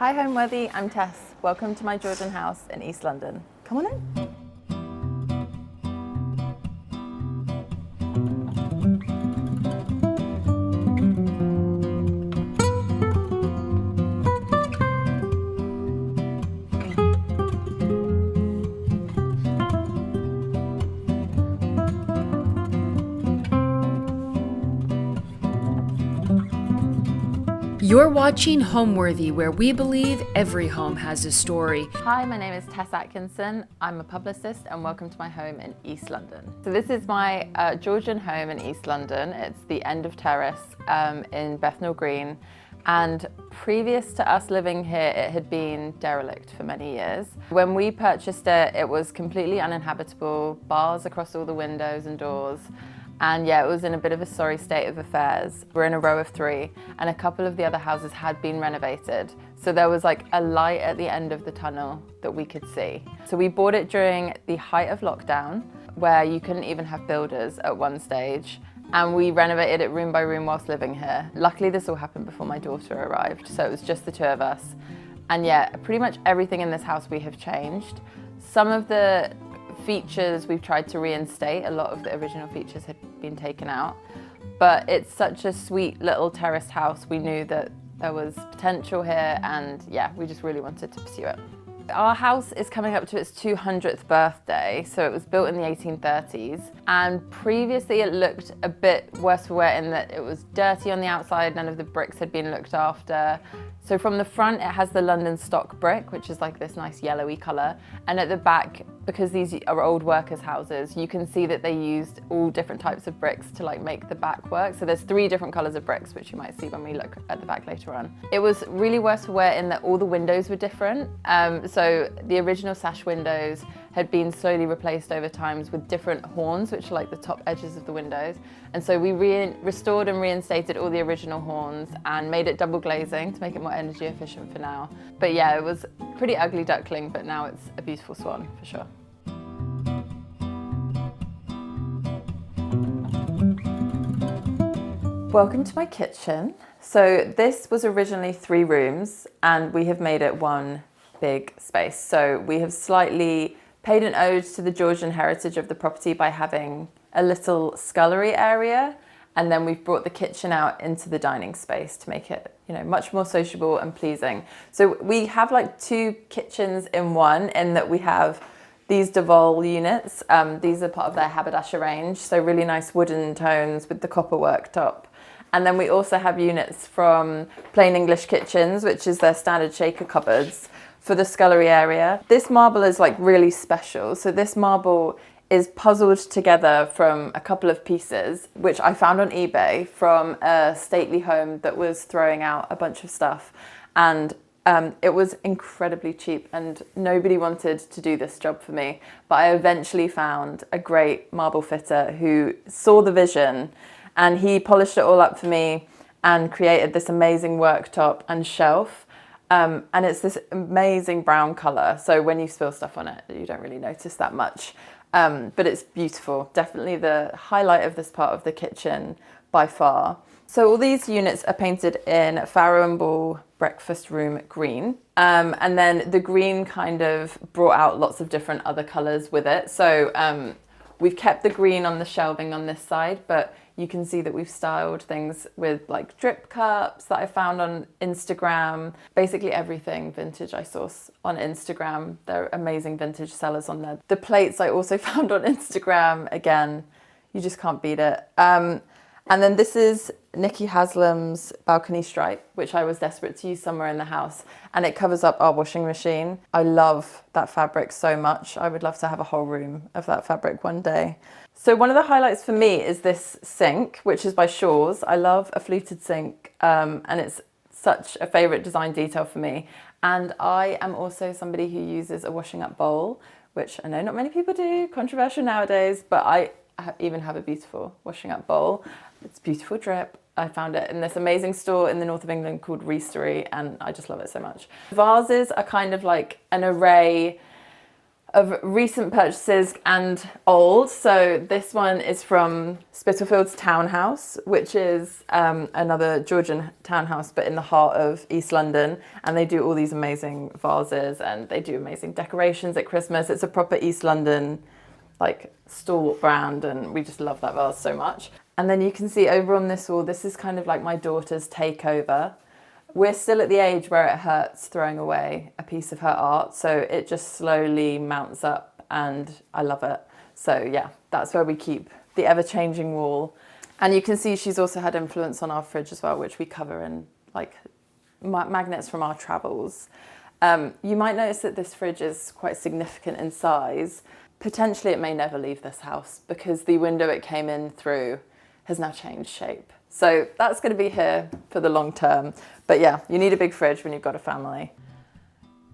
Hi Homeworthy, I'm Tess. Welcome to my Georgian house in East London. Come on in. You're watching Homeworthy, where we believe every home has a story. Hi, my name is Tess Atkinson. I'm a publicist and welcome to my home in East London. So this is my Georgian home in East London. It's the end of terrace in Stepney Green. And previous to us living here, it had been derelict for many years. When we purchased it, it was completely uninhabitable, bars across all the windows and doors. And yeah, it was in a bit of a sorry state of affairs. We're in a row of 3 and a couple of the other houses had been renovated. So there was like a light at the end of the tunnel that we could see. So we bought it during the height of lockdown, where you couldn't even have builders at one stage. And we renovated it room by room whilst living here. Luckily, this all happened before my daughter arrived. So it was just the 2 of us. And yeah, pretty much everything in this house we have changed. Some of the features we've tried to reinstate. A lot of the original features had been taken out, but it's such a sweet little terraced house. We knew that there was potential here, and yeah, we just really wanted to pursue it. Our house is coming up to its 200th birthday, so it was built in the 1830s, and previously it looked a bit worse for wear in that it was dirty on the outside, none of the bricks had been looked after. So from the front it has the London stock brick, which is like this nice yellowy colour, and at the back, because these are old workers' houses, you can see that they used all different types of bricks to like make the back work. So there's 3 different colours of bricks, which you might see when we look at the back later on. It was really worse for wear in that all the windows were different. So the original sash windows had been slowly replaced over times with different horns, which are like the top edges of the windows. And so we restored and reinstated all the original horns and made it double glazing to make it more energy efficient for now. But yeah, it was pretty ugly duckling, but now it's a beautiful swan for sure. Welcome to my kitchen. So this was originally 3 rooms and we have made it one big space. So we have slightly paid an ode to the Georgian heritage of the property by having a little scullery area, and then we've brought the kitchen out into the dining space to make it, you know, much more sociable and pleasing. So we have like 2 kitchens in one, in that we have these Devol units. These are part of their haberdasher range, so really nice wooden tones with the copper worktop. And then we also have units from Plain English Kitchens, which is their standard shaker cupboards, for the scullery area. This marble is like really special. So this marble is puzzled together from a couple of pieces, which I found on eBay from a stately home that was throwing out a bunch of stuff. And it was incredibly cheap and nobody wanted to do this job for me. But I eventually found a great marble fitter who saw the vision, and he polished it all up for me and created this amazing worktop and shelf. And it's this amazing brown colour, so when you spill stuff on it, you don't really notice that much. But it's beautiful, definitely the highlight of this part of the kitchen by far. So all these units are painted in Farrow and Ball breakfast room green. And then the green kind of brought out lots of different other colours with it. So we've kept the green on the shelving on this side, but you can see that we've styled things with like drip cups that I found on Instagram. Basically everything vintage I source on Instagram. They're amazing vintage sellers on there. The plates I also found on Instagram. Again, you just can't beat it. And then this is Nikki Haslam's balcony stripe, which I was desperate to use somewhere in the house, and it covers up our washing machine. I love that fabric so much. I would love to have a whole room of that fabric one day. So one of the highlights for me is this sink, which is by Shaw's. I love a fluted sink, and it's such a favourite design detail for me. And I am also somebody who uses a washing up bowl, which I know not many people do, controversial nowadays, but I even have a beautiful washing up bowl. It's beautiful drip. I found it in this amazing store in the north of England called Restory, and I just love it so much. Vases are kind of like an array of recent purchases and old. So this one is from Spitalfield's townhouse, which is another Georgian townhouse, but in the heart of East London. And they do all these amazing vases and they do amazing decorations at Christmas. It's a proper East London like stalwart brand, and we just love that vase so much. And then you can see over on this wall, this is kind of like my daughter's takeover. We're still at the age where it hurts throwing away a piece of her art, so it just slowly mounts up and I love it. So yeah, that's where we keep the ever-changing wall. And you can see she's also had influence on our fridge as well, which we cover in like magnets from our travels. You might notice that this fridge is quite significant in size. Potentially it may never leave this house because the window it came in through has now changed shape. So that's going to be here for the long term. But yeah, you need a big fridge when you've got a family.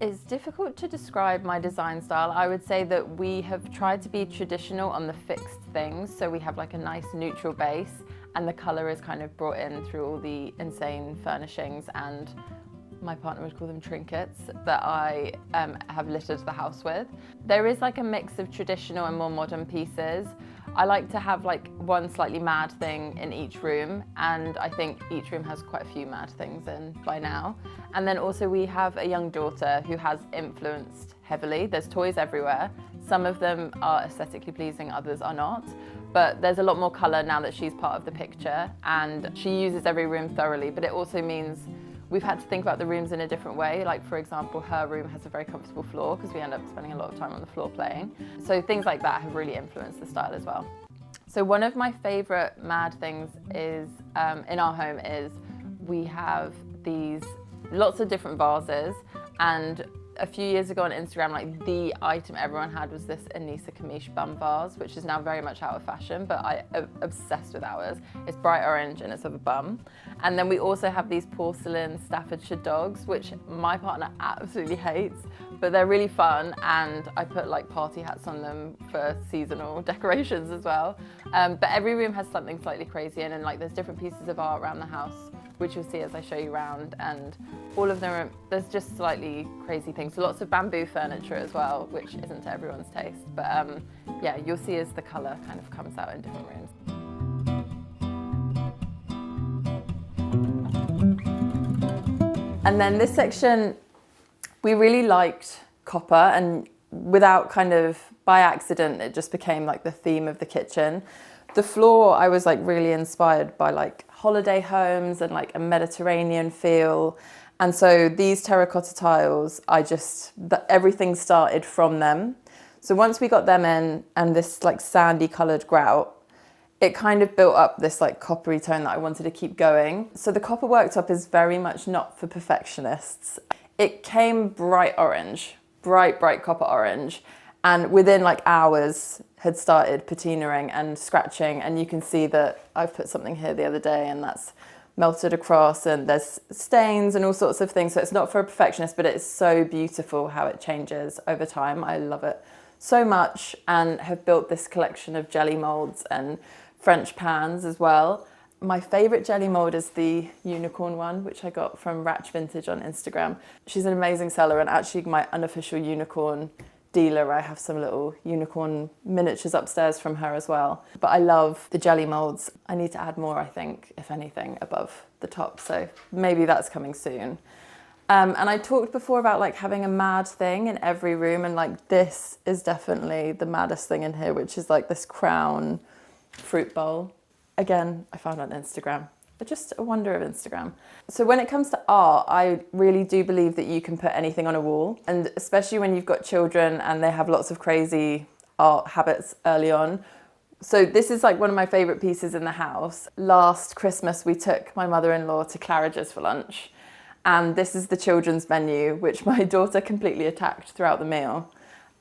It's difficult to describe my design style. I would say that we have tried to be traditional on the fixed things. So we have like a nice neutral base and the colour is kind of brought in through all the insane furnishings and my partner would call them trinkets that I have littered the house with. There is like a mix of traditional and more modern pieces. I like to have like one slightly mad thing in each room, and I think each room has quite a few mad things in by now. And then also we have a young daughter who has influenced heavily. There's toys everywhere. Some of them are aesthetically pleasing, others are not. But there's a lot more colour now that she's part of the picture, and she uses every room thoroughly, but it also means we've had to think about the rooms in a different way. Like for example, her room has a very comfortable floor because we end up spending a lot of time on the floor playing. So things like that have really influenced the style as well. So one of my favorite mad things is in our home is we have these lots of different vases, and a few years ago on Instagram, like the item everyone had was this Anissa Kamish bum vase, which is now very much out of fashion, but I am obsessed with ours. It's bright orange and it's of a bum. And then we also have these porcelain Staffordshire dogs, which my partner absolutely hates, but they're really fun. And I put like party hats on them for seasonal decorations as well. But every room has something slightly crazy in, and like there's different pieces of art around the house, which you'll see as I show you around, and all of them are, there's just slightly crazy things. Lots of bamboo furniture as well, which isn't to everyone's taste, but yeah, you'll see as the colour kind of comes out in different rooms. And then this section, we really liked copper, and without kind of by accident, it just became like the theme of the kitchen. The floor, I was like really inspired by like holiday homes and like a Mediterranean feel. And so these terracotta tiles, everything started from them. So once we got them in and this like sandy coloured grout, it kind of built up this like coppery tone that I wanted to keep going. So the copper worktop is very much not for perfectionists. It came bright orange, bright copper orange. And within like hours had started patinaing and scratching, and you can see that I've put something here the other day and that's melted across, and there's stains and all sorts of things. So it's not for a perfectionist, but it's so beautiful how it changes over time. I love it so much, and have built this collection of jelly molds and French pans as well. My favourite jelly mould is the unicorn one, which I got from Ratch Vintage on Instagram. She's an amazing seller, and actually my unofficial unicorn dealer. I have some little unicorn miniatures upstairs from her as well. But I love the jelly molds. I need to add more, I think, if anything, above the top. So maybe that's coming soon. And I talked before about like having a mad thing in every room, and like this is definitely the maddest thing in here, which is like this crown fruit bowl. Again, I found on Instagram. Just a wonder of Instagram. So when it comes to art, I really do believe that you can put anything on a wall, and especially when you've got children and they have lots of crazy art habits early on. So this is like one of my favourite pieces in the house. Last Christmas, we took my mother-in-law to Claridge's for lunch, and this is the children's menu, which my daughter completely attacked throughout the meal.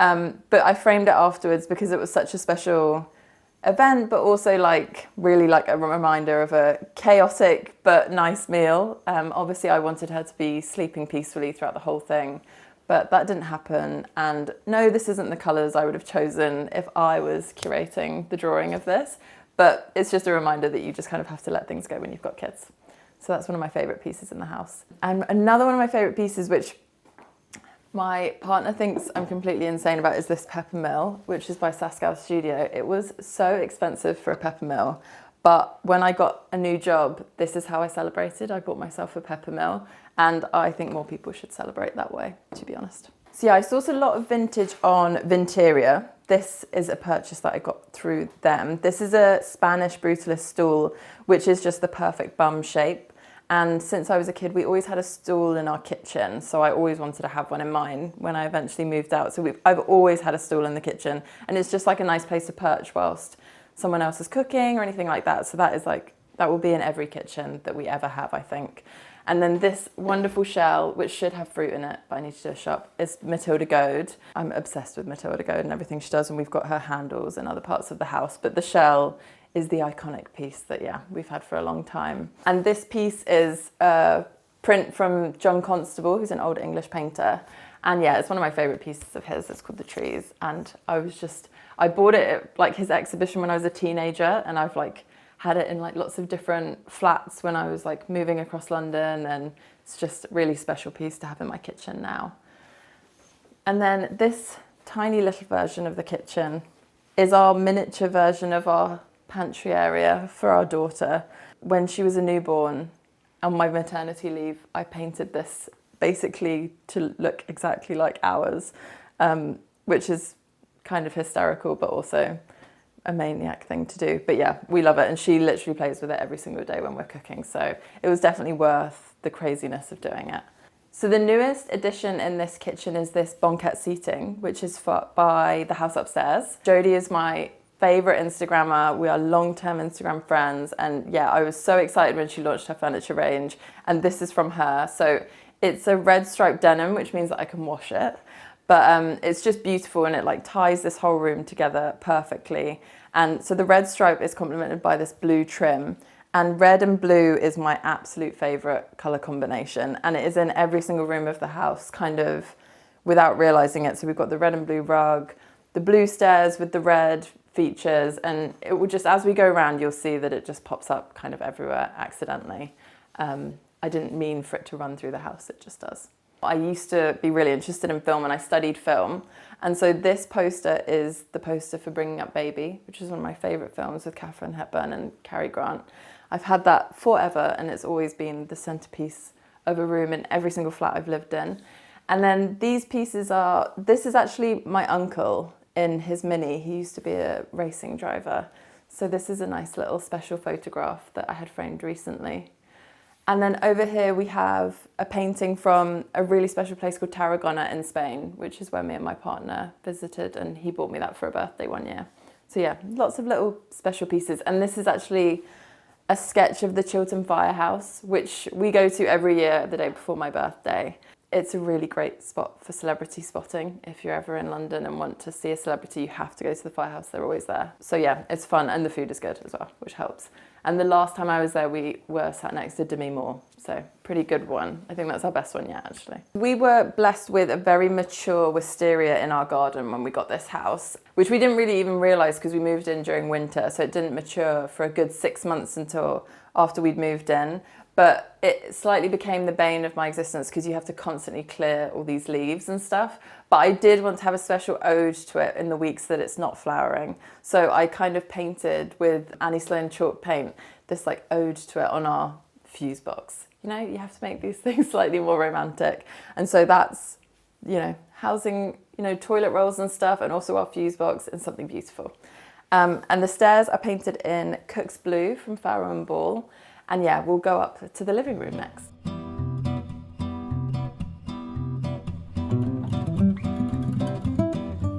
But I framed it afterwards because it was such a special event, but also like really like a reminder of a chaotic but nice meal. Obviously I wanted her to be sleeping peacefully throughout the whole thing, but that didn't happen. And no, this isn't the colours I would have chosen if I was curating the drawing of this, but it's just a reminder that you just kind of have to let things go when you've got kids. So that's one of my favourite pieces in the house. And another one of my favourite pieces, which My partner thinks I'm completely insane about is this peppermill, which is by Saskau Studio. It was so expensive for a peppermill, but when I got a new job, this is how I celebrated. I bought myself a peppermill, and I think more people should celebrate that way, to be honest. So yeah, I sourced a lot of vintage on Vinteria. This is a purchase that I got through them. This is a Spanish brutalist stool, which is just the perfect bum shape. And since I was a kid, we always had a stool in our kitchen. So I always wanted to have one in mine when I eventually moved out. So I've always had a stool in the kitchen, and it's just like a nice place to perch whilst someone else is cooking or anything like that. So that will be in every kitchen that we ever have, I think. And then this wonderful shell, which should have fruit in it, but I need to do a shop, is Matilda Goad. I'm obsessed with Matilda Goad and everything she does, and we've got her handles in other parts of the house. But the shell is the iconic piece that, yeah, we've had for a long time. And this piece is a print from John Constable, who's an old English painter. And yeah, it's one of my favourite pieces of his. It's called The Trees. And I bought it at like his exhibition when I was a teenager, and I've like had it in like lots of different flats when I was like moving across London, and it's just a really special piece to have in my kitchen now. And then this tiny little version of the kitchen is our miniature version of our pantry area for our daughter. When she was a newborn, on my maternity leave, I painted this basically to look exactly like ours, which is kind of hysterical, but also a maniac thing to do. But yeah, we love it, and she literally plays with it every single day when we're cooking, so it was definitely worth the craziness of doing it. So the newest addition in this kitchen is this banquette seating, which is by the house upstairs. Jodie is my favourite Instagrammer. We are long-term Instagram friends, and yeah, I was so excited when she launched her furniture range, and this is from her. So it's a red striped denim, which means that I can wash it, but it's just beautiful, and it like ties this whole room together perfectly. And so the red stripe is complemented by this blue trim, and red and blue is my absolute favourite colour combination, and it is in every single room of the house, kind of without realising it. So we've got the red and blue rug, the blue stairs with the red features, and it will just, as we go around, you'll see that it just pops up kind of everywhere accidentally. I didn't mean for it to run through the house, it just does. I used to be really interested in film, and I studied film, and so this poster is the poster for Bringing Up Baby, which is one of my favourite films with Katharine Hepburn and Cary Grant. I've had that forever, and it's always been the centrepiece of a room in every single flat I've lived in. And then these pieces this is actually my uncle in his Mini. He used to be a racing driver. So this is a nice little special photograph that I had framed recently. And then over here we have a painting from a really special place called Tarragona in Spain, which is where me and my partner visited, and he bought me that for a birthday one year. So yeah, lots of little special pieces. And this is actually a sketch of the Chiltern Firehouse, which we go to every year the day before my birthday. It's a really great spot for celebrity spotting. If you're ever in London and want to see a celebrity, you have to go to the firehouse. They're always there. So yeah, it's fun, and the food is good as well, which helps. And the last time I was there, we were sat next to Demi Moore. So pretty good one. I think that's our best one yet, actually. We were blessed with a very mature wisteria in our garden when we got this house, which we didn't really even realise because we moved in during winter. So it didn't mature for a good 6 months until after we'd moved in. But it slightly became the bane of my existence because you have to constantly clear all these leaves and stuff. But I did want to have a special ode to it in the weeks that it's not flowering. So I kind of painted with Annie Sloan chalk paint this like ode to it on our fuse box. You know, you have to make these things slightly more romantic. And so that's, you know, housing, you know, toilet rolls and stuff, and also our fuse box and something beautiful. And the stairs are painted in Cook's Blue from Farrow and Ball. And yeah, we'll go up to the living room next.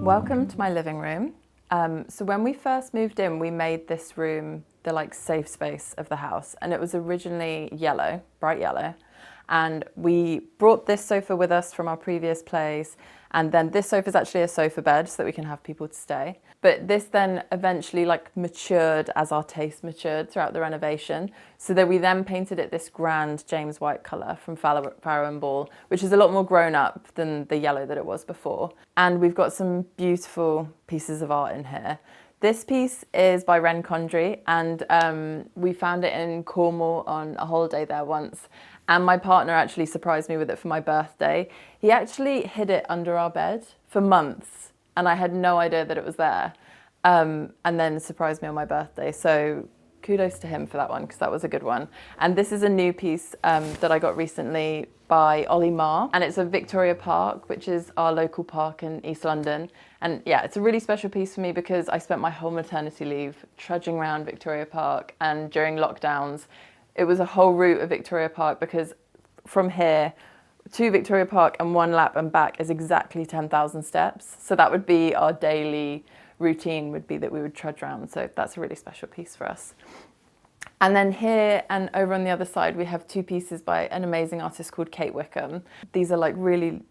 Welcome to my living room. So when we first moved in, we made this room the like safe space of the house, and it was originally yellow, bright yellow. And we brought this sofa with us from our previous place, and then this sofa is actually a sofa bed so that we can have people to stay. But this then eventually like matured as our taste matured throughout the renovation. So that we then painted it this grand James White colour from Farrow and Ball, which is a lot more grown up than the yellow that it was before. And we've got some beautiful pieces of art in here. This piece is by Ren Condry, and we found it in Cornwall on a holiday there once. And my partner actually surprised me with it for my birthday. He actually hid it under our bed for months, and I had no idea that it was there. And then surprised me on my birthday. So kudos to him for that one, because that was a good one. And this is a new piece that I got recently by Ollie Marr, and it's a Victoria Park, which is our local park in East London. And yeah, it's a really special piece for me because I spent my whole maternity leave trudging around Victoria Park, and during lockdowns, it was a whole route of Victoria Park, because from here to Victoria Park and one lap and back is exactly 10,000 steps. So that would be our daily routine, would be that we would trudge around. So that's a really special piece for us. And then here and over on the other side, we have two pieces by an amazing artist called Kate Wickham. These are like really,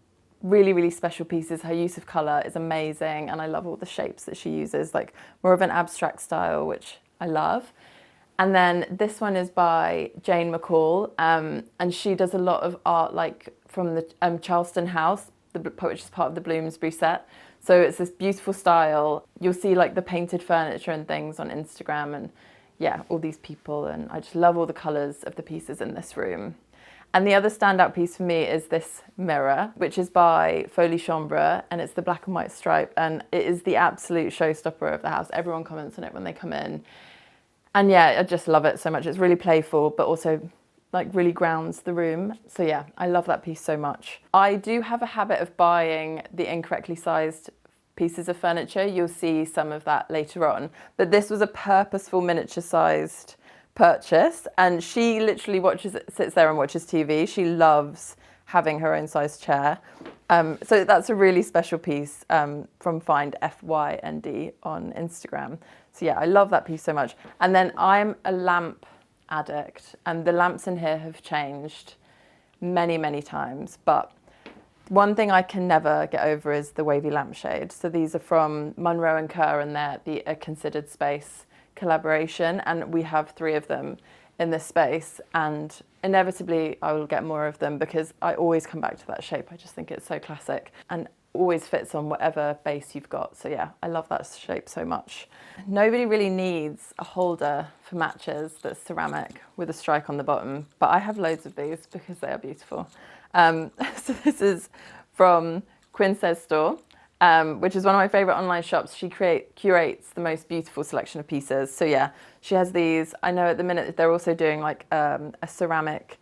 really special pieces. Her use of colour is amazing, and I love all the shapes that she uses, like more of an abstract style, which I love. And then this one is by Jane McCall, and she does a lot of art like from the Charleston House, which is part of the Bloomsbury set. So it's this beautiful style. You'll see like the painted furniture and things on Instagram, and yeah, all these people, and I just love all the colours of the pieces in this room. And the other standout piece for me is this mirror, which is by Folie Chambre, and it's the black and white stripe, and it is the absolute showstopper of the house. Everyone comments on it when they come in. And yeah, I just love it so much. It's really playful, but also like really grounds the room. So yeah, I love that piece so much. I do have a habit of buying the incorrectly sized pieces of furniture. You'll see some of that later on. But this was a purposeful miniature sized purchase, and she literally sits there and watches TV. She loves having her own size chair. So that's a really special piece from Find FYND on Instagram. So yeah, I love that piece so much. And then I'm a lamp addict, and the lamps in here have changed many times. But one thing I can never get over is the wavy lampshade. So these are from Munro & Kerr, and they're the A Considered Space collaboration. And we have 3 of them in this space, and inevitably I will get more of them because I always come back to that shape. I just think it's so classic and always fits on whatever base you've got. So yeah, I love that shape so much. Nobody really needs a holder for matches that's ceramic with a strike on the bottom, but I have loads of these because they are beautiful. So this is from Quince's store, which is one of my favourite online shops. She curates the most beautiful selection of pieces. So yeah, she has these. I know at the minute they're also doing like a ceramic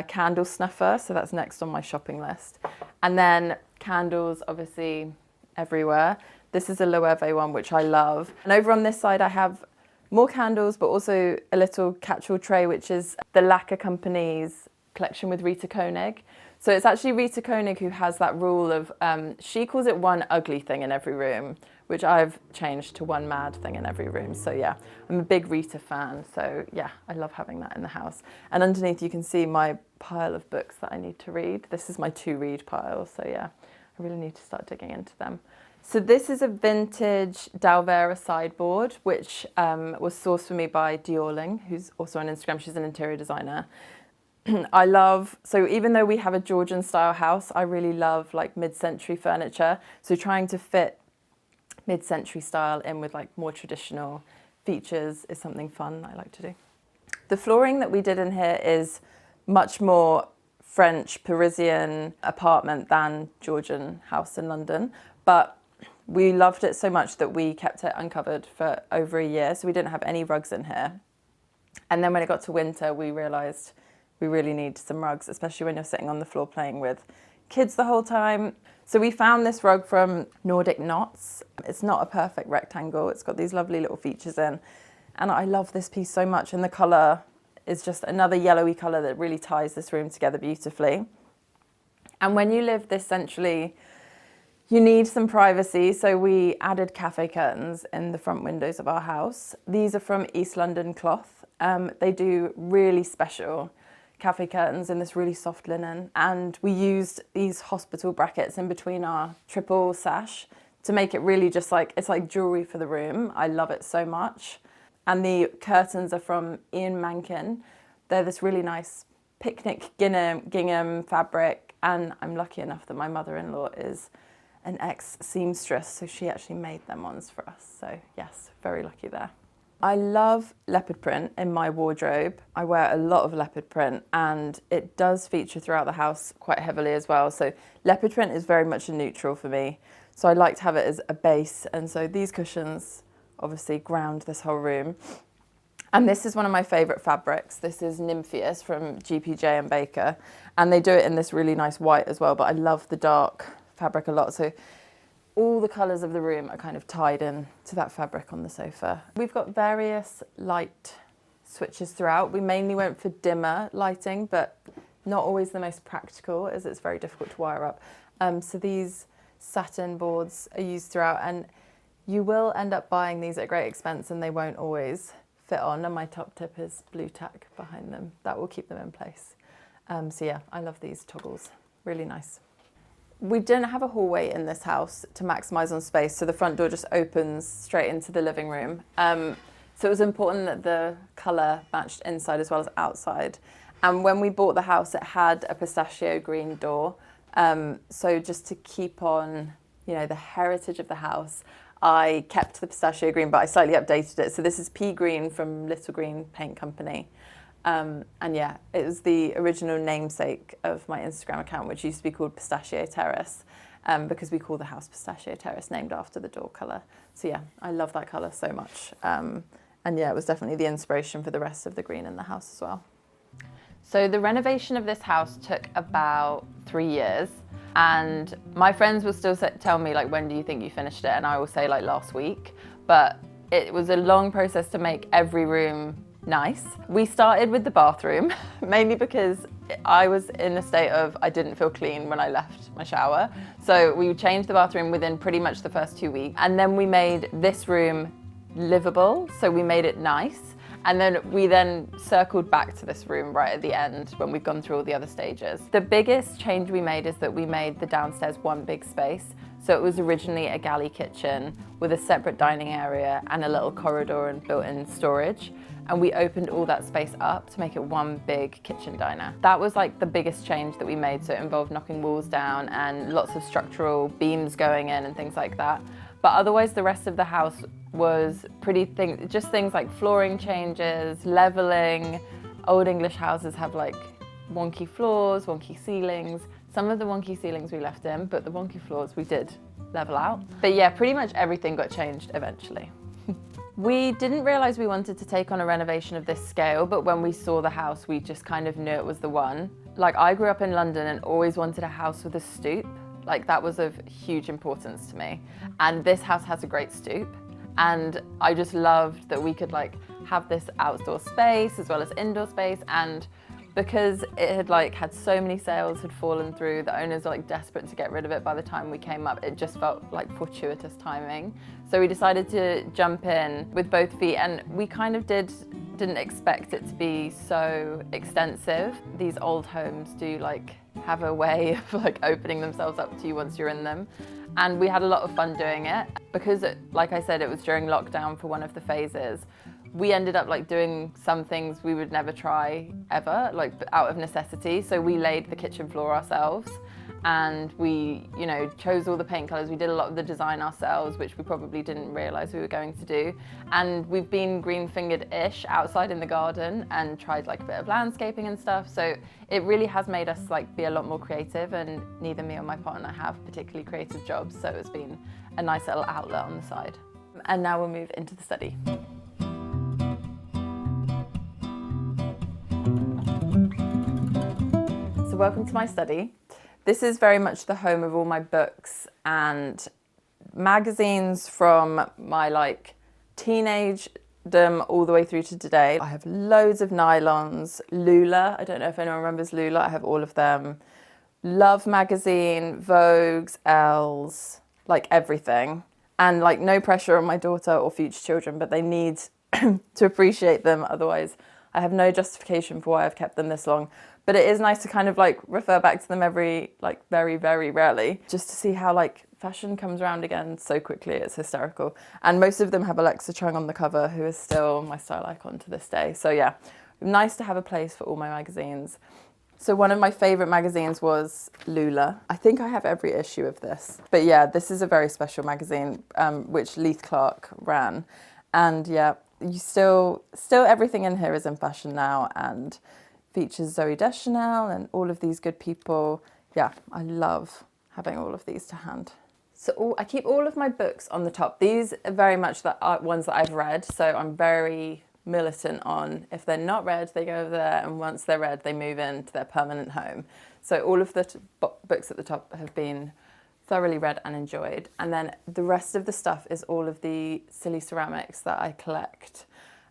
candle snuffer, so that's next on my shopping list. And then candles, obviously everywhere. This is a Loewe one, which I love. And over on this side, I have more candles, but also a little catch-all tray, which is the Lacquer Company's collection with Rita Koenig. So it's actually Rita Koenig who has that rule of, she calls it one ugly thing in every room, which I've changed to one mad thing in every room. So yeah, I'm a big Rita fan. So yeah, I love having that in the house. And underneath you can see my pile of books that I need to read. This is my to-read pile. So yeah, I really need to start digging into them. So this is a vintage Dalvera sideboard, which was sourced for me by Diorling, who's also on Instagram. She's an interior designer. So even though we have a Georgian style house, I really love like mid-century furniture. So trying to fit mid-century style in with like more traditional features is something fun I like to do. The flooring that we did in here is much more French Parisian apartment than Georgian house in London, but we loved it so much that we kept it uncovered for over a year, so we didn't have any rugs in here. And then when it got to winter, we realised we really need some rugs, especially when you're sitting on the floor playing with kids the whole time. So we found this rug from Nordic Knots. It's not a perfect rectangle. It's got these lovely little features in. And I love this piece so much. And the colour is just another yellowy colour that really ties this room together beautifully. And when you live this centrally, you need some privacy. So we added cafe curtains in the front windows of our house. These are from East London Cloth. They do really special cafe curtains in this really soft linen, and we used these hospital brackets in between our triple sash to make it really just like, it's like jewellery for the room. I love it so much. And the curtains are from Ian Mankin. They're this really nice picnic gingham fabric, and I'm lucky enough that my mother-in-law is an ex-seamstress, so she actually made them ones for us. So yes, very lucky there. I love leopard print in my wardrobe. I wear a lot of leopard print and it does feature throughout the house quite heavily as well. So leopard print is very much a neutral for me. So I like to have it as a base. And so these cushions obviously ground this whole room. And this is one of my favourite fabrics. This is Nympheus from GPJ and Baker. And they do it in this really nice white as well, but I love the dark fabric a lot. So all the colours of the room are kind of tied in to that fabric on the sofa. We've got various light switches throughout. We mainly went for dimmer lighting, but not always the most practical as it's very difficult to wire up. So these satin boards are used throughout, and you will end up buying these at great expense and they won't always fit on. And my top tip is blue tack behind them. That will keep them in place. So yeah, I love these toggles, really nice. We didn't have a hallway in this house to maximise on space, so the front door just opens straight into the living room. So it was important that the colour matched inside as well as outside. And when we bought the house, it had a pistachio-green door. So just to keep on, you know, the heritage of the house, I kept the pistachio-green, but I slightly updated it. So this is pea green from Little Green Paint Company. And yeah, it was the original namesake of my Instagram account, which used to be called Pistachio Terrace, because we call the house Pistachio Terrace, named after the door colour. So yeah, I love that colour so much. And yeah, it was definitely the inspiration for the rest of the green in the house as well. So the renovation of this house took about 3 years. And my friends will still tell me, like, when do you think you finished it? And I will say, like, last week. But it was a long process to make every room nice. We started with the bathroom, mainly because I was in a state of I didn't feel clean when I left my shower. So we changed the bathroom within pretty much the first 2 weeks. And then we made this room livable, so we made it nice. And then we circled back to this room right at the end when we've gone through all the other stages. The biggest change we made is that we made the downstairs one big space. So it was originally a galley kitchen with a separate dining area and a little corridor and built-in storage. And we opened all that space up to make it one big kitchen diner. That was like the biggest change that we made. So it involved knocking walls down and lots of structural beams going in and things like that. But otherwise the rest of the house was just things like flooring changes, leveling. Old English houses have like wonky floors, wonky ceilings. Some of the wonky ceilings we left in, but the wonky floors we did level out. But yeah, pretty much everything got changed eventually. We didn't realise we wanted to take on a renovation of this scale, but when we saw the house, we just kind of knew it was the one. Like, I grew up in London and always wanted a house with a stoop. Like, that was of huge importance to me. And this house has a great stoop. And I just loved that we could like have this outdoor space as well as indoor space. And because it had had so many sales had fallen through, the owners were like desperate to get rid of it by the time we came up. It just felt like fortuitous timing. So we decided to jump in with both feet, and we kind of didn't expect it to be so extensive. These old homes do have a way of opening themselves up to you once you're in them. And we had a lot of fun doing it because, like I said, it was during lockdown for one of the phases. We ended up doing some things we would never try ever, out of necessity. So we laid the kitchen floor ourselves, and we, chose all the paint colors. We did a lot of the design ourselves, which we probably didn't realize we were going to do. And we've been green-fingered-ish outside in the garden and tried a bit of landscaping and stuff. So it really has made us be a lot more creative, and neither me or my partner have particularly creative jobs. So it's been a nice little outlet on the side. And now we'll move into the study. So welcome to my study. This is very much the home of all my books and magazines from my teenagedom all the way through to today. I have loads of nylons, Lula, I don't know if anyone remembers Lula, I have all of them. Love magazine, Vogues, Elle's, everything. And no pressure on my daughter or future children, but they need to appreciate them, otherwise I have no justification for why I've kept them this long. But it is nice to kind of refer back to them every, very, very rarely, just to see how fashion comes around again so quickly. It's hysterical. And most of them have Alexa Chung on the cover, who is still my style icon to this day. So yeah, nice to have a place for all my magazines. So one of my favorite magazines was Lula. I think I have every issue of this. But yeah, this is a very special magazine, which Leith Clark ran. And yeah, you still everything in here is in fashion now and features Zooey Deschanel and all of these good people. Yeah, I love having all of these to hand. So I keep all of my books on the top. These are very much the ones that I've read, so I'm very militant on if they're not read, they go over there, and once they're read, they move into their permanent home. So all of the books at the top have been thoroughly read and enjoyed. And then the rest of the stuff is all of the silly ceramics that I collect.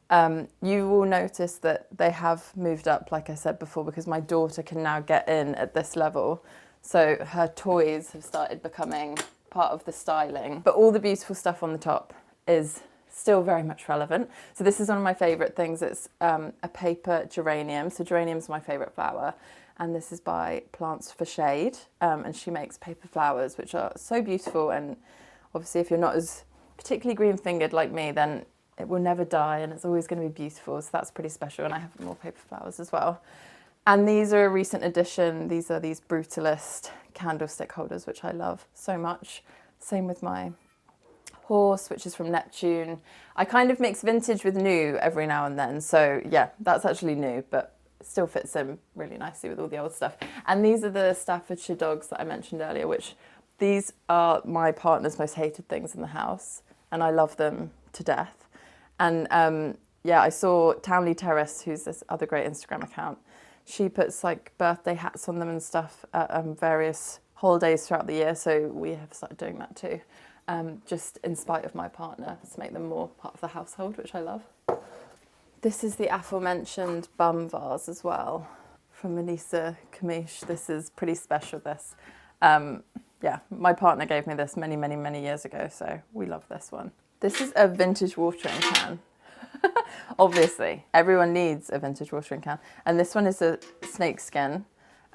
You will notice that they have moved up, like I said before, because my daughter can now get in at this level. So her toys have started becoming part of the styling. But all the beautiful stuff on the top is still very much relevant. So this is one of my favourite things. It's a paper geranium. So geranium's my favourite flower. And this is by Plants for Shade. And she makes paper flowers, which are so beautiful. And obviously, if you're not as particularly green-fingered like me, then it will never die and it's always going to be beautiful. So that's pretty special. And I have more paper flowers as well. And these are a recent addition. These are these Brutalist candlestick holders, which I love so much. Same with my horse, which is from Neptune. I kind of mix vintage with new every now and then. So yeah, that's actually new, but it still fits in really nicely with all the old stuff. And these are the Staffordshire dogs that I mentioned earlier, which these are my partner's most hated things in the house. And I love them to death. And yeah, I saw Townley Terrace, who's this other great Instagram account. She puts like birthday hats on them and stuff at various holidays throughout the year. So we have started doing that too. Just in spite of my partner, to make them more part of the household, which I love. This is the aforementioned bum vase as well from Melissa Kamish. This is pretty special, this. Yeah, my partner gave me this many, many, many years ago, so we love this one. This is a vintage watering can. Obviously, everyone needs a vintage watering can. And this one is a snake skin.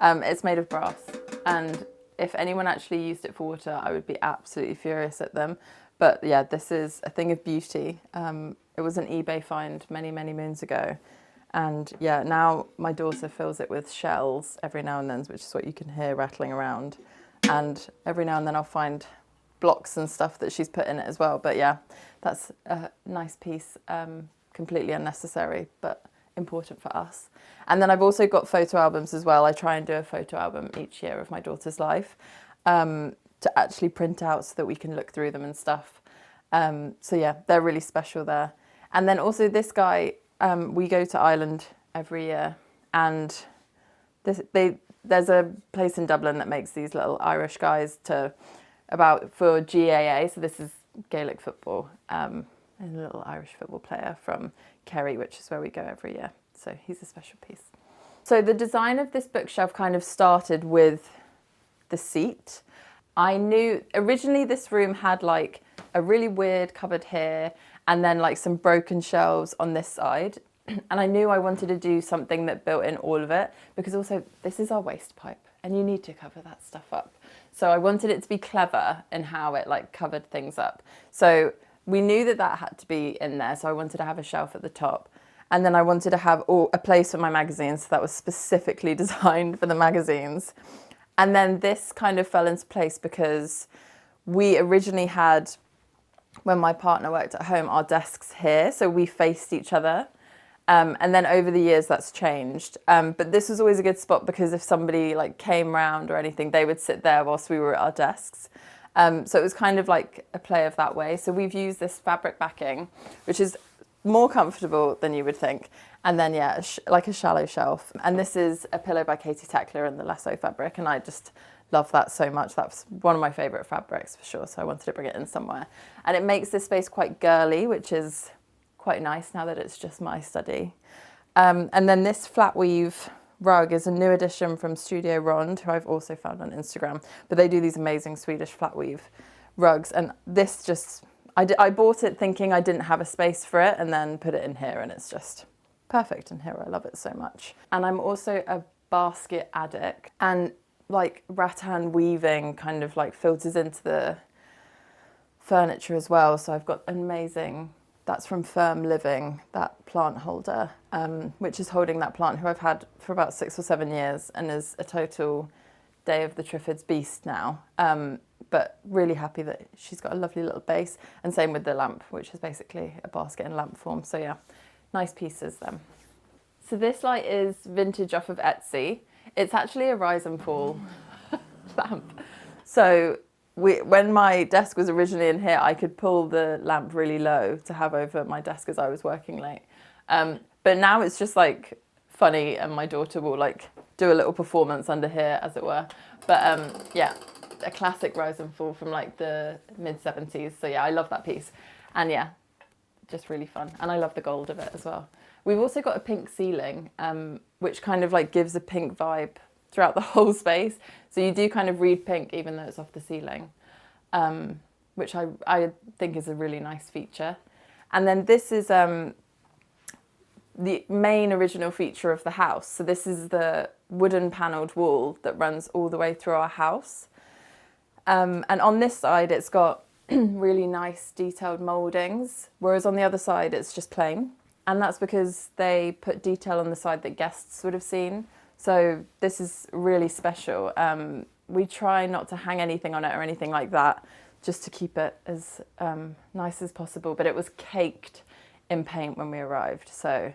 It's made of brass. And if anyone actually used it for water, I would be absolutely furious at them. But yeah, this is a thing of beauty. It was an eBay find many, many moons ago. And yeah, now my daughter fills it with shells every now and then, which is what you can hear rattling around. And every now and then I'll find blocks and stuff that she's put in it as well. But yeah, that's a nice piece, completely unnecessary, but important for us. And then I've also got photo albums as well. I try and do a photo album each year of my daughter's life to actually print out so that we can look through them and stuff. So yeah, they're really special there. And then also this guy, we go to Ireland every year, and there's a place in Dublin that makes these little Irish guys for GAA, so this is Gaelic football, and a little Irish football player from Kerry, which is where we go every year. So he's a special piece. So the design of this bookshelf kind of started with the seat. I knew originally this room had like a really weird cupboard here and then like some broken shelves on this side. And I knew I wanted to do something that built in all of it, because also this is our waste pipe and you need to cover that stuff up. So I wanted it to be clever in how it like covered things up. So we knew that had to be in there. So I wanted to have a shelf at the top. And then I wanted to have a place for my magazines. So that was specifically designed for the magazines. And then this kind of fell into place because we originally had, when my partner worked at home, our desks here. So we faced each other. And then over the years that's changed. But this was always a good spot because if somebody like came round or anything, they would sit there whilst we were at our desks. So it was kind of like a play of that way. So we've used this fabric backing, which is more comfortable than you would think. And then, yeah, like a shallow shelf. And this is a pillow by Katie Tekla in the Lasso fabric. And I just love that so much. That's one of my favourite fabrics for sure. So I wanted to bring it in somewhere. And it makes this space quite girly, which is quite nice now that it's just my study. And then this flat weave rug is a new addition from Studio Rond, who I've also found on Instagram. But they do these amazing Swedish flat weave rugs. And this just, I bought it thinking I didn't have a space for it and then put it in here, and it's just perfect in here. I love it so much. And I'm also a basket addict, and like rattan weaving kind of like filters into the furniture as well. So I've got an amazing, that's from Firm Living, that plant holder, which is holding that plant who I've had for about 6 or 7 years and is a total Day of the Triffid's beast now. But really happy that she's got a lovely little base, and same with the lamp, which is basically a basket in lamp form. So yeah, nice pieces then. So this light is vintage off of Etsy. It's actually a rise and fall lamp. So when my desk was originally in here, I could pull the lamp really low to have over my desk as I was working late. But now it's just like funny, and my daughter will like do a little performance under here, as it were. But yeah, a classic rise and fall from like the mid-70s. So yeah, I love that piece. And yeah, just really fun. And I love the gold of it as well. We've also got a pink ceiling, which kind of like gives a pink vibe throughout the whole space. So you do kind of read pink even though it's off the ceiling, which I think is a really nice feature. And then this is the main original feature of the house. So this is the wooden panelled wall that runs all the way through our house. And on this side, it's got really nice detailed mouldings, whereas on the other side, it's just plain. And that's because they put detail on the side that guests would have seen. So this is really special. We try not to hang anything on it or anything like that, just to keep it as nice as possible. But it was caked in paint when we arrived. So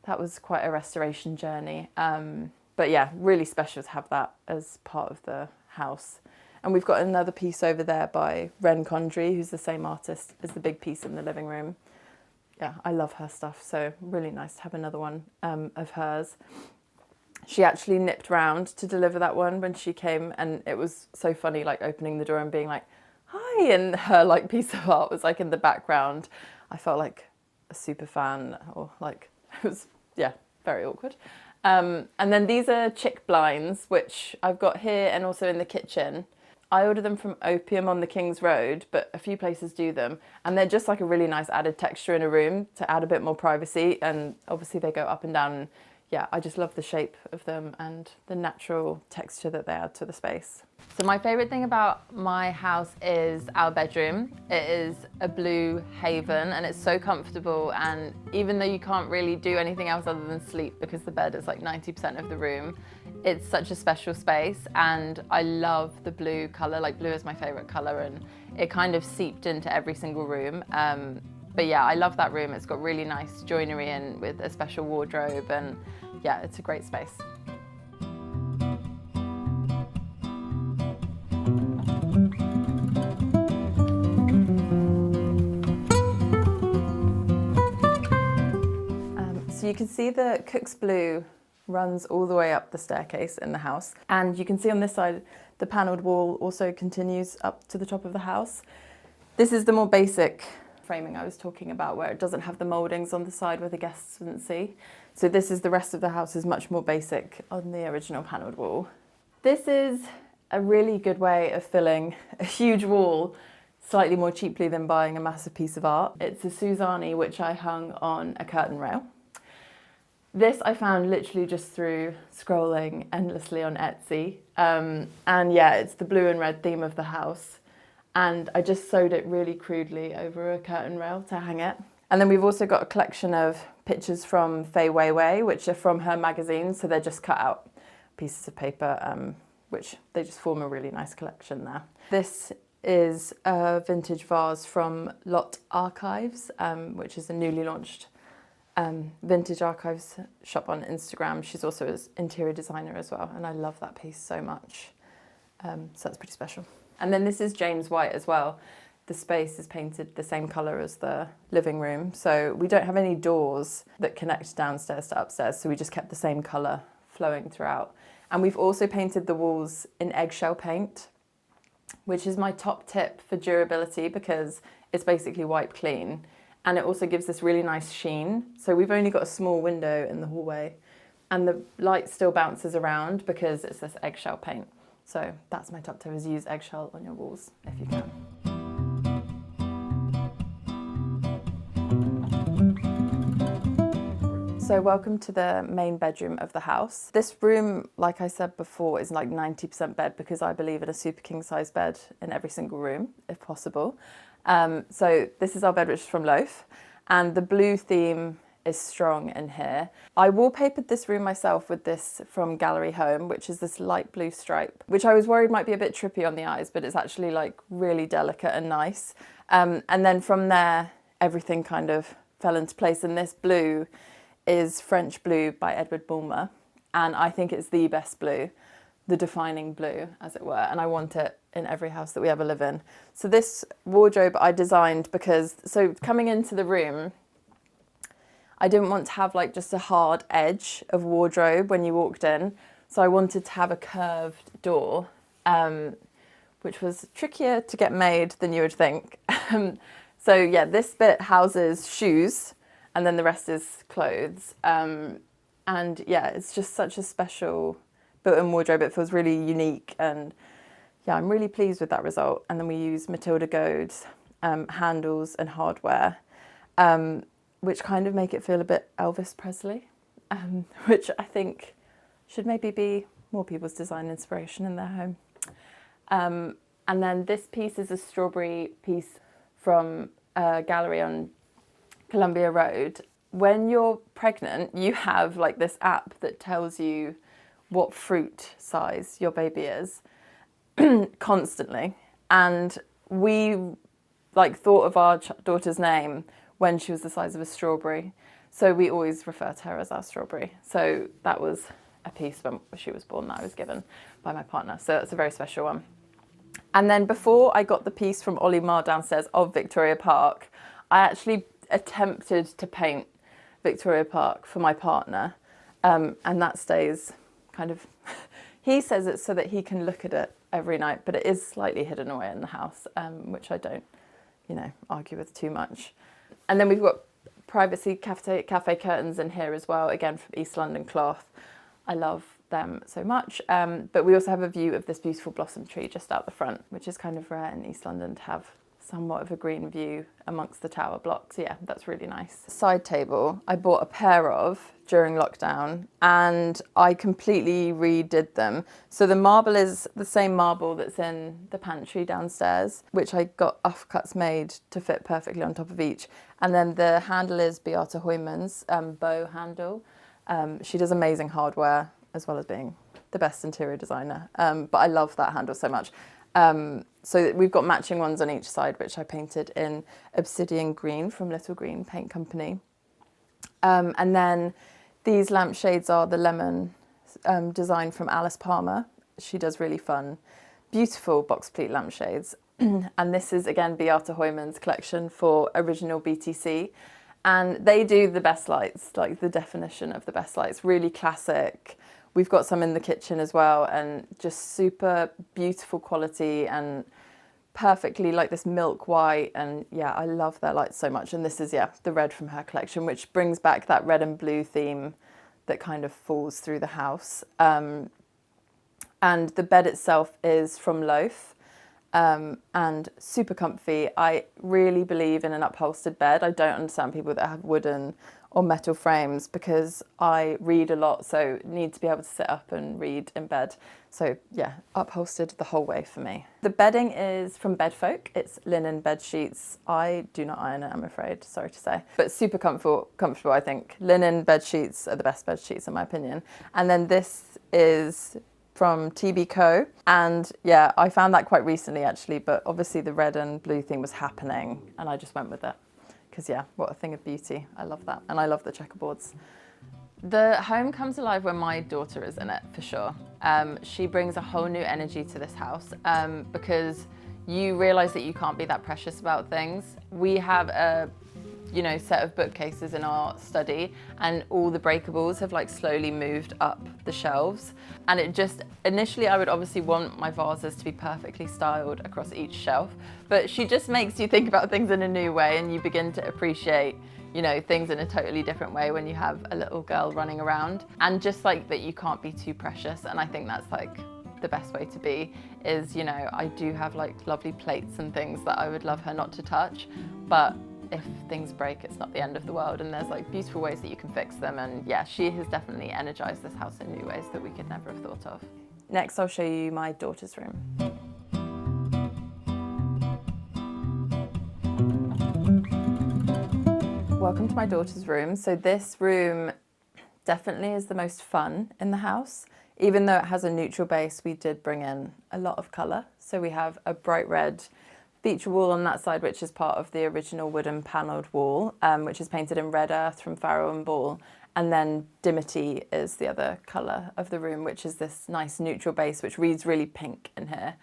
that was quite a restoration journey. But yeah, really special to have that as part of the house. And we've got another piece over there by Ren Condry, who's the same artist as the big piece in the living room. Yeah, I love her stuff, so really nice to have another one of hers. She actually nipped round to deliver that one when she came, and it was so funny, like opening the door and being like, hi, and her like piece of art was like in the background. I felt like a super fan, or like, it was, yeah, very awkward. And then these are chick blinds, which I've got here and also in the kitchen. I order them from Opium on the King's Road, but a few places do them. And they're just like a really nice added texture in a room to add a bit more privacy. And obviously they go up and down. And yeah, I just love the shape of them and the natural texture that they add to the space. So my favourite thing about my house is our bedroom. It is a blue haven and it's so comfortable, and even though you can't really do anything else other than sleep because the bed is like 90% of the room, it's such a special space, and I love the blue colour. Like, blue is my favourite colour, and it kind of seeped into every single room. But yeah, I love that room. It's got really nice joinery in with a special wardrobe, and yeah, it's a great space. So you can see the cook's blue runs all the way up the staircase in the house, and you can see on this side the panelled wall also continues up to the top of the house. This is the more basic framing I was talking about, where it doesn't have the mouldings on the side where the guests wouldn't see. So this is, the rest of the house is much more basic on the original panelled wall. This is a really good way of filling a huge wall slightly more cheaply than buying a massive piece of art. It's a Suzanne which I hung on a curtain rail. This I found literally just through scrolling endlessly on Etsy. And yeah, it's the blue and red theme of the house. And I just sewed it really crudely over a curtain rail to hang it. And then we've also got a collection of pictures from Fei Weiwei, which are from her magazine. So they're just cut out pieces of paper, which they just form a really nice collection there. This is a vintage vase from Lot Archives, which is a newly launched vintage archives shop on Instagram. She's also an interior designer as well, and I love that piece so much. So that's pretty special. And then this is James White as well. The space is painted the same colour as the living room, so we don't have any doors that connect downstairs to upstairs, so we just kept the same colour flowing throughout. And we've also painted the walls in eggshell paint, which is my top tip for durability because it's basically wipe clean. And it also gives this really nice sheen. So we've only got a small window in the hallway, and the light still bounces around because it's this eggshell paint. So that's my top tip, is use eggshell on your walls if you can. So welcome to the main bedroom of the house. This room, like I said before, is like 90% bed because I believe in a super king size bed in every single room, if possible. So this is our bed, which is from Loaf, and the blue theme is strong in here. I wallpapered this room myself with this from Gallery Home, which is this light blue stripe, which I was worried might be a bit trippy on the eyes, but it's actually like really delicate and nice. And then from there, everything kind of fell into place. And this blue is French Blue by Edward Bulmer. And I think it's the best blue, the defining blue, as it were. And I want it in every house that we ever live in. So this wardrobe I designed because, so coming into the room, I didn't want to have like just a hard edge of wardrobe when you walked in. So I wanted to have a curved door, which was trickier to get made than you would think. So yeah, this bit houses shoes and then the rest is clothes. And yeah, it's just such a special built-in wardrobe. It feels really unique, and yeah, I'm really pleased with that result. And then we use Matilda Goads handles and hardware, which kind of make it feel a bit Elvis Presley, which I think should maybe be more people's design inspiration in their home. And then this piece is a strawberry piece from a gallery on Columbia Road. When you're pregnant, you have like this app that tells you what fruit size your baby is constantly. And we like thought of our daughter's name when she was the size of a strawberry. So we always refer to her as our strawberry. So that was a piece when she was born that I was given by my partner. So it's a very special one. And then before I got the piece from Ollie Marr downstairs of Victoria Park, I actually attempted to paint Victoria Park for my partner. And that stays kind of, he says it's so that he can look at it every night, but it is slightly hidden away in the house, which I don't, argue with too much. And then we've got privacy cafe curtains in here as well, again from East London Cloth. I love them so much. But we also have a view of this beautiful blossom tree just out the front, which is kind of rare in East London to have somewhat of a green view amongst the tower blocks. Yeah, that's really nice. Side table, I bought a pair of during lockdown and I completely redid them. So the marble is the same marble that's in the pantry downstairs, which I got offcuts made to fit perfectly on top of each. And then the handle is Beata Hoyman's bow handle. She does amazing hardware as well as being the best interior designer. But I love that handle so much. So we've got matching ones on each side, which I painted in obsidian green from Little Green Paint Company. And then these lampshades are the lemon design from Alice Palmer. She does really fun, beautiful box pleat lampshades. And this is, again, Beata Hoyman's collection for original BTC. And they do the best lights, like the definition of the best lights, really classic. We've got some in the kitchen as well, and just super beautiful quality and perfectly like this milk white. And yeah, I love their lights so much. And this is, yeah, the red from her collection, which brings back that red and blue theme that kind of falls through the house. And the bed itself is from Loaf, and super comfy. I really believe in an upholstered bed. I don't understand people that have wooden or metal frames because I read a lot, so need to be able to sit up and read in bed. So yeah, upholstered the whole way for me. The bedding is from Bedfolk. It's linen bed sheets. I do not iron it, I'm afraid, sorry to say. But super comfortable, I think. Linen bed sheets are the best bed sheets in my opinion. And then this is from TB Co. And yeah, I found that quite recently actually, but obviously the red and blue thing was happening and I just went with it. Because yeah, what a thing of beauty. I love that. And I love the checkerboards. The home comes alive when my daughter is in it, for sure. She brings a whole new energy to this house because you realise that you can't be that precious about things. We have a set of bookcases in our study and all the breakables have like slowly moved up the shelves. And it just, initially I would obviously want my vases to be perfectly styled across each shelf, but she just makes you think about things in a new way and you begin to appreciate, things in a totally different way when you have a little girl running around. And just like that you can't be too precious. And I think that's like the best way to be is, I do have like lovely plates and things that I would love her not to touch, but if things break, it's not the end of the world, and there's like beautiful ways that you can fix them. And yeah, she has definitely energized this house in new ways that we could never have thought of. Next, I'll show you my daughter's room. welcome to my daughter's room. So this room definitely is the most fun in the house. Even though it has a neutral base, we did bring in a lot of colour. So we have a bright red feature wall on that side, which is part of the original wooden panelled wall, which is painted in red earth from Farrow and Ball. And then Dimity is the other colour of the room, which is this nice neutral base, which reads really pink in here.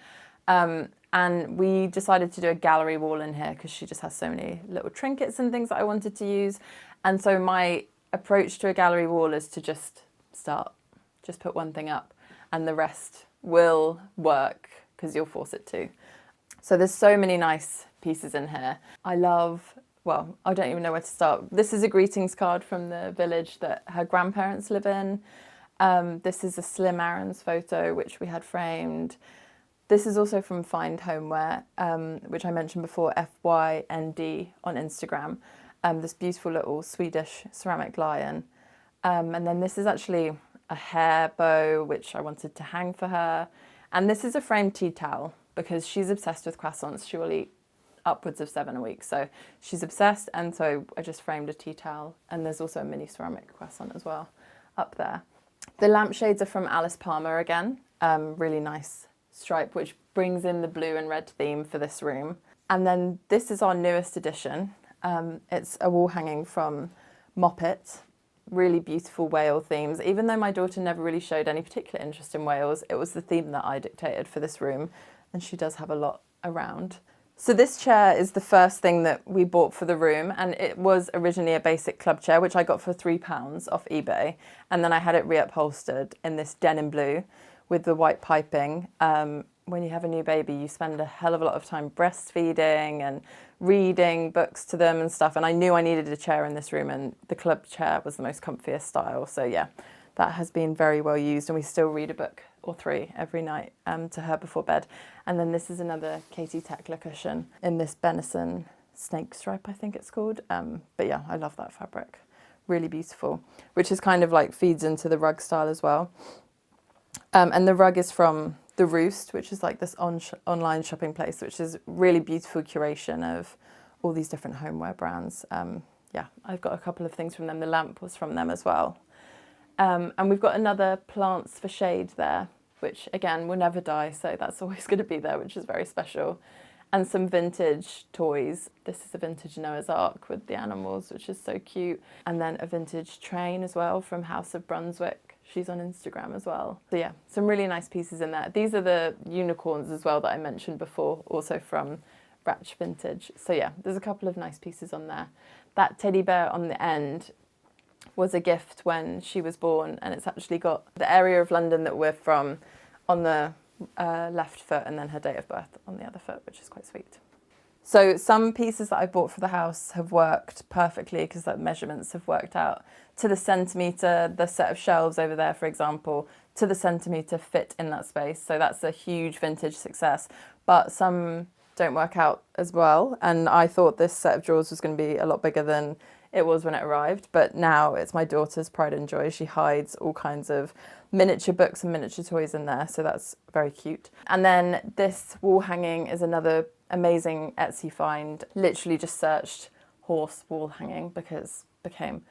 And we decided to do a gallery wall in here because she just has so many little trinkets and things that I wanted to use. And so my approach to a gallery wall is to just put one thing up and the rest will work because you'll force it to. So there's so many nice pieces in here. I don't even know where to start. This is a greetings card from the village that her grandparents live in. This is a Slim Aaron's photo, which we had framed. This is also from Find Homeware, which I mentioned before, FYND on Instagram. This beautiful little Swedish ceramic lion. And then this is actually a hair bow, which I wanted to hang for her. And this is a framed tea towel because she's obsessed with croissants. She will eat upwards of 7 a week. So she's obsessed. And so I just framed a tea towel. And there's also a mini ceramic croissant as well up there. The lampshades are from Alice Palmer again. Really nice stripe, which brings in the blue and red theme for this room. And then this is our newest addition. It's a wall hanging from Moppet. Really beautiful whale themes. Even though my daughter never really showed any particular interest in whales, it was the theme that I dictated for this room, and she does have a lot around. So this chair is the first thing that we bought for the room, and it was originally a basic club chair, which I got for £3 off eBay, and then I had it reupholstered in this denim blue with the white piping. When you have a new baby, you spend a hell of a lot of time breastfeeding and reading books to them and stuff. And I knew I needed a chair in this room, and the club chair was the most comfiest style. So yeah, that has been very well used, and we still read a book or 3 every night to her before bed. And then this is another Katie Tekla cushion in this Benison snake stripe, I think it's called. But yeah, I love that fabric. Really beautiful, which is kind of like feeds into the rug style as well. And the rug is from The Roost, which is like this online shopping place, which is really beautiful curation of all these different homeware brands. Yeah, I've got a couple of things from them. The lamp was from them as well. And we've got another plants for shade there, which again will never die. So that's always going to be there, which is very special. And some vintage toys. This is a vintage Noah's Ark with the animals, which is so cute. And then a vintage train as well from House of Brunswick. She's on Instagram as well. So yeah, some really nice pieces in there. These are the unicorns as well that I mentioned before, also from Ratch Vintage. So yeah, there's a couple of nice pieces on there. That teddy bear on the end was a gift when she was born, and it's actually got the area of London that we're from on the left foot and then her date of birth on the other foot, which is quite sweet. So some pieces that I bought for the house have worked perfectly because the measurements have worked out to the centimetre. The set of shelves over there, for example, to the centimetre fit in that space. So that's a huge vintage success. But some don't work out as well. And I thought this set of drawers was going to be a lot bigger than it was when it arrived. But now it's my daughter's pride and joy. She hides all kinds of miniature books and miniature toys in there. So that's very cute. And then this wall hanging is another amazing Etsy find. Literally just searched horse wall hanging because it became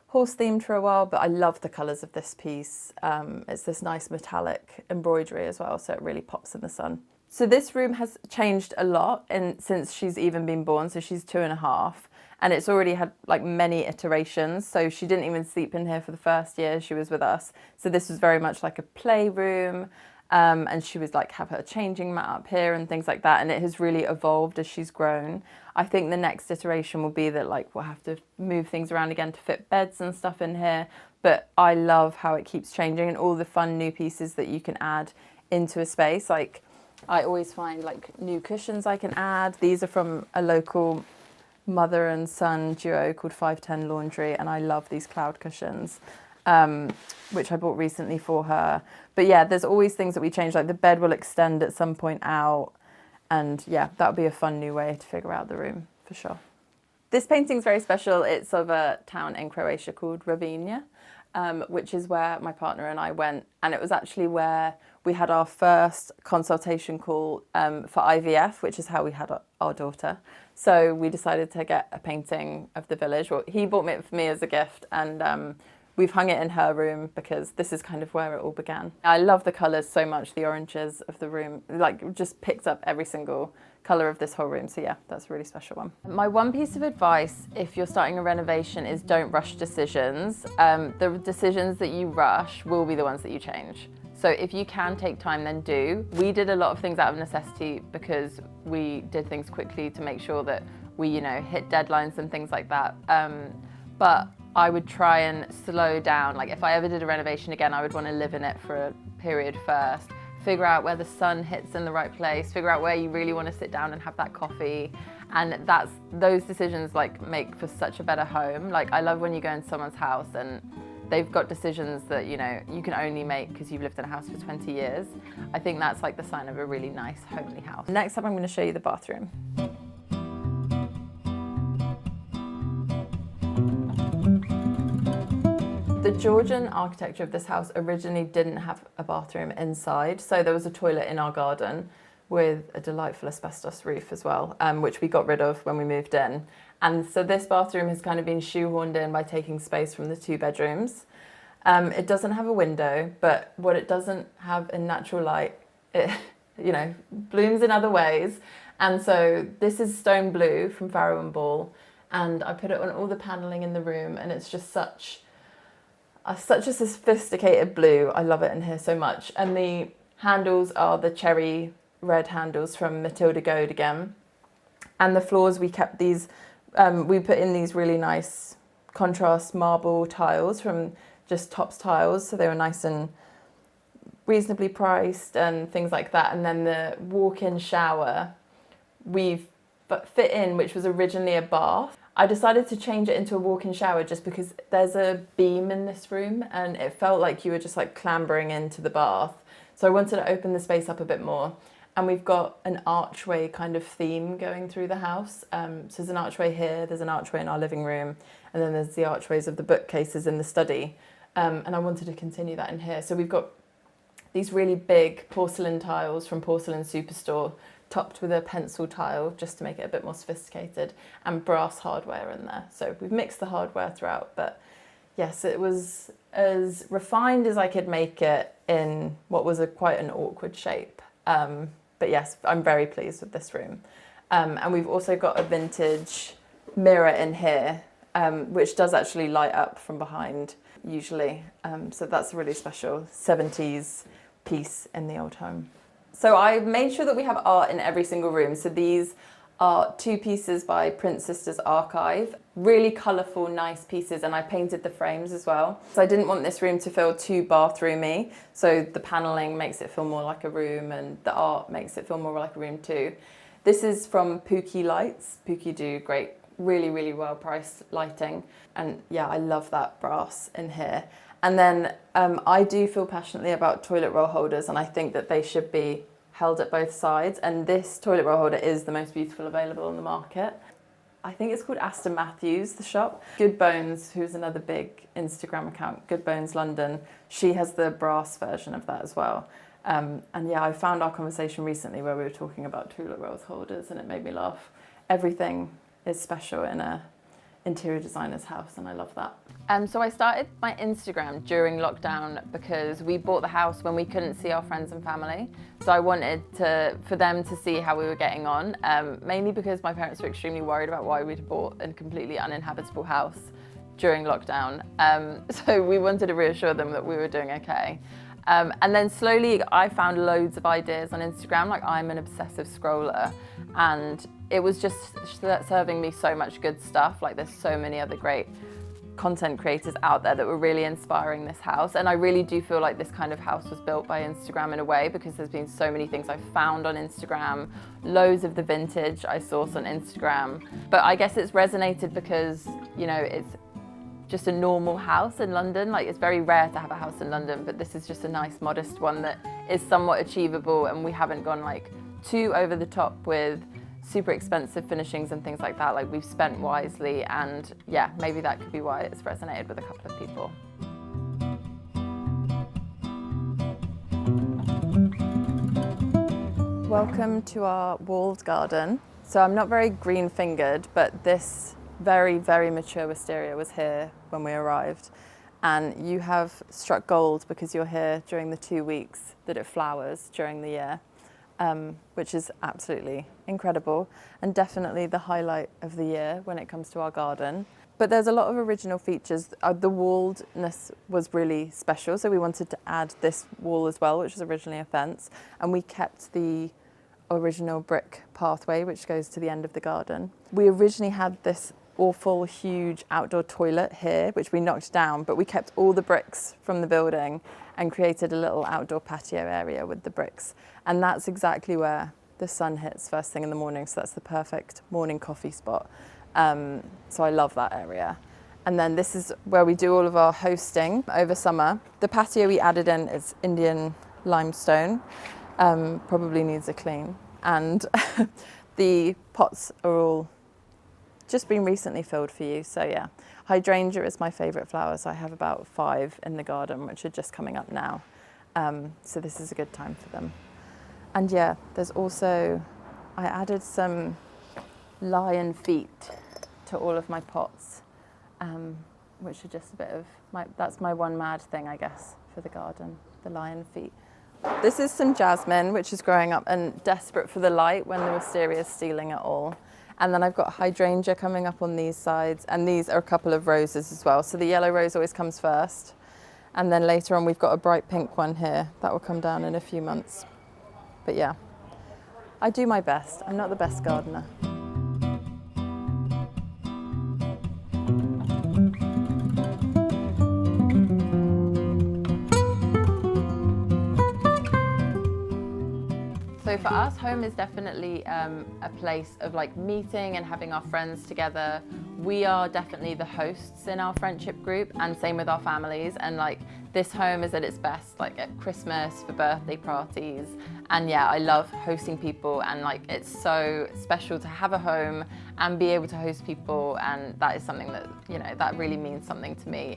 horse themed for a while, but I love the colours of this piece. It's this nice metallic embroidery as well, so it really pops in the sun. So this room has changed a lot since she's even been born, so she's 2.5, and it's already had like many iterations. So she didn't even sleep in here for the first year she was with us. So this was very much like a playroom. And she was like have her changing mat up here and things like that, and it has really evolved as she's grown. I think the next iteration will be that like we'll have to move things around again to fit beds and stuff in here, but I love how it keeps changing and all the fun new pieces that you can add into a space. Like I always find like new cushions I can add. These are from a local mother and son duo called 510 Laundry, and I love these cloud cushions. Which I bought recently for her. But yeah, there's always things that we change, like the bed will extend at some point out, and yeah, that would be a fun new way to figure out the room for sure. This painting's very special. It's of a town in Croatia called Renovation, which is where my partner and I went, and it was actually where we had our first consultation call for IVF, which is how we had our daughter. So we decided to get a painting of the village. Well, he bought it for me as a gift, and we've hung it in her room because this is kind of where it all began. I love the colours so much, the oranges of the room, like just picked up every single colour of this whole room. So yeah, that's a really special one. My one piece of advice if you're starting a renovation is don't rush decisions. The decisions that you rush will be the ones that you change. So if you can take time, then do. We did a lot of things out of necessity because we did things quickly to make sure that we, hit deadlines and things like that. But I would try and slow down. Like if I ever did a renovation again, I would want to live in it for a period first. Figure out where the sun hits in the right place, figure out where you really want to sit down and have that coffee. And those decisions make for such a better home. Like I love when you go in someone's house and they've got decisions that, you can only make because you've lived in a house for 20 years. I think that's the sign of a really nice, homely house. Next up, I'm going to show you the bathroom. The Georgian architecture of this house originally didn't have a bathroom inside, so there was a toilet in our garden with a delightful asbestos roof as well, which we got rid of when we moved in. And so this bathroom has kind of been shoehorned in by taking space from the 2 bedrooms. It doesn't have a window, but what it doesn't have in natural light, it blooms in other ways. And so this is stone blue from Farrow and Ball, and I put it on all the panelling in the room, and it's just such a sophisticated blue. I love it in here so much. And the handles are the cherry red handles from Matilda Goad again. And the floors, we kept these, we put in these really nice contrast marble tiles from just Tops Tiles. So they were nice and reasonably priced and things like that. And then the walk-in shower, we've fit in, which was originally a bath. I decided to change it into a walk-in shower just because there's a beam in this room and it felt like you were just clambering into the bath. So I wanted to open the space up a bit more. And we've got an archway kind of theme going through the house. So there's an archway here, there's an archway in our living room, and then there's the archways of the bookcases in the study. And I wanted to continue that in here. So we've got these really big porcelain tiles from Porcelain Superstore, topped with a pencil tile just to make it a bit more sophisticated, and brass hardware in there. So we've mixed the hardware throughout, but yes, it was as refined as I could make it in what was quite an awkward shape. But yes, I'm very pleased with this room. And we've also got a vintage mirror in here, which does actually light up from behind usually. So that's a really special 70s piece in the old home. So I made sure that we have art in every single room. So these are 2 pieces by Print Sisters Archive. Really colourful, nice pieces, and I painted the frames as well. So I didn't want this room to feel too bathroomy. So the panelling makes it feel more like a room, and the art makes it feel more like a room too. This is from Pookie Lights. Pookie do great, really, really well-priced lighting. And yeah, I love that brass in here. And then I do feel passionately about toilet roll holders, and I think that they should be held at both sides. And this toilet roll holder is the most beautiful available on the market. I think it's called Aston Matthews, the shop. Good Bones, who's another big Instagram account, Good Bones London, she has the brass version of that as well. And yeah, I found our conversation recently where we were talking about toilet roll holders, and it made me laugh. Everything is special in a interior designer's house, and I love that. So I started my Instagram during lockdown because we bought the house when we couldn't see our friends and family. So I wanted for them to see how we were getting on, mainly because my parents were extremely worried about why we'd bought a completely uninhabitable house during lockdown. So we wanted to reassure them that we were doing okay. And then slowly I found loads of ideas on Instagram. Like, I'm an obsessive scroller, and it was just serving me so much good stuff. Like, there's so many other great content creators out there that were really inspiring this house. And I really do feel like this kind of house was built by Instagram in a way, because there's been so many things I found on Instagram, loads of the vintage I source on Instagram. But I guess it's resonated because, it's just a normal house in London. Like, it's very rare to have a house in London, but this is just a nice modest one that is somewhat achievable, and we haven't gone too over the top with super expensive finishings and things like that. Like, we've spent wisely, and yeah, maybe that could be why it's resonated with a couple of people. Welcome to our walled garden. So I'm not very green fingered, but this very, very mature wisteria was here when we arrived. And you have struck gold because you're here during the 2 weeks that it flowers during the year, which is absolutely incredible and definitely the highlight of the year when it comes to our garden. But there's a lot of original features. The walledness was really special, so we wanted to add this wall as well, which was originally a fence, and we kept the original brick pathway which goes to the end of the garden. We originally had this awful huge outdoor toilet here which we knocked down, but we kept all the bricks from the building and created a little outdoor patio area with the bricks, and that's exactly where the sun hits first thing in the morning, so that's the perfect morning coffee spot. So I love that area. And then this is where we do all of our hosting over summer. The patio we added in is Indian limestone, probably needs a clean. And the pots are all just been recently filled for you. So yeah, hydrangea is my favourite flower. So I have about 5 in the garden, which are just coming up now. So this is a good time for them. And yeah, there's also, I added some lion feet to all of my pots, which are just a bit of that's my one mad thing, I guess, for the garden, the lion feet. This is some jasmine, which is growing up and desperate for the light when the wisteria is stealing it all. And then I've got hydrangea coming up on these sides, and these are a couple of roses as well. So the yellow rose always comes first. And then later on we've got a bright pink one here. That will come down in a few months. But yeah, I do my best. I'm not the best gardener. So for us, home is definitely a place of like meeting and having our friends together. We are definitely the hosts in our friendship group, and same with our families. And like this home is at its best, like at Christmas, for birthday parties. And yeah, I love hosting people, and like it's so special to have a home and be able to host people. And that is something that, you know, that really means something to me.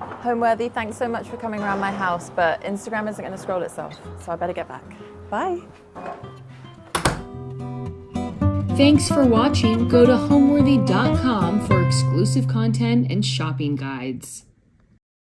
Homeworthy, thanks so much for coming around my house, but Instagram isn't going to scroll itself, so I better get back. Bye. Thanks for watching. Go to homeworthy.com for exclusive content and shopping guides.